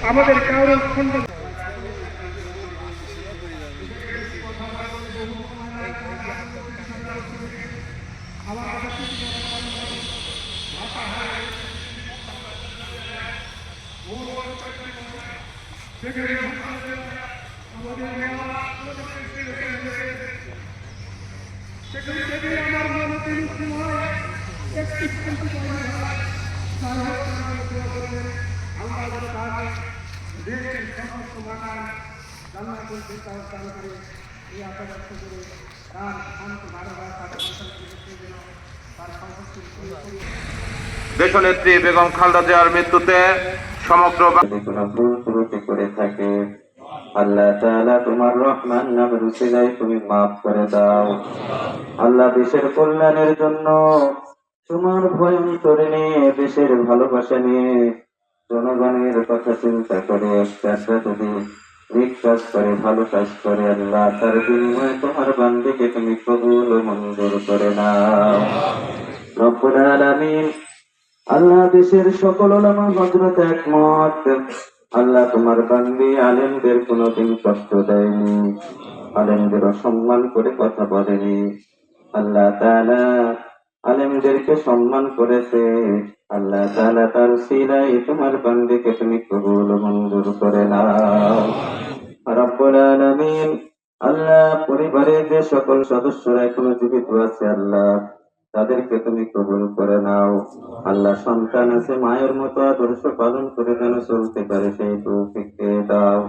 আমাদের কারোর খণ্ড আমার মনে একটি দেশের সমস্ত মাকান জান্নাতুল ফিরদাউস দান করে এই আশা ব্যক্ত করে তার শান্ত ভালোবাসা তার সম্পত্তির দেশনেত্রী বেগম খালেদা জিয়ার মৃত্যুতে সমগ্র ভুল ত্রুটি করে থাকে আল্লাহ তাআলা তোমার রহমান নামের উসিলায় তুমি মাফ করে দাও। আল্লাহ দেশের কল্যাণের জন্য তোমার ভয় অন্তরে নিয়ে দেশের ভালোবাসা নিয়ে জনগণের কথা চিন্তা করে একটা যদি নেক কাজ করে ভালো কাজ করে আল্লাহ তার বিনিময়ে তোমার বান্দাকে তুমি কবুল ও মঞ্জুর করে নাও রব্বুল আলামিন। আল্লাহ দেশের সকল উলামা হযরত একমত আল্লাহ তোমার বান্দি আলেমদের কোনোদিন কষ্ট দেয়নি, আলেমদের অসম্মান করে কথা বলেনি। আল্লাহ তাআলা আলেমদেরকে সম্মান করেছে। আল্লাহ তাআলা তার উসিলায় তোমার বান্দিকে তুমি কবুল ও মঞ্জুর করে নাও রব্বুল আলামিন। আল্লাহ পরিবারের যে সকল সদস্যরা এখনো জীবিত আছে আল্লাহ তাদেরকে তুমি কবুল করে নাও। আল্লাহ সন্তান আছে মায়ের মতো আদর্শ পালন করে যেন চলতে পারে সেই তৌফিক দাও।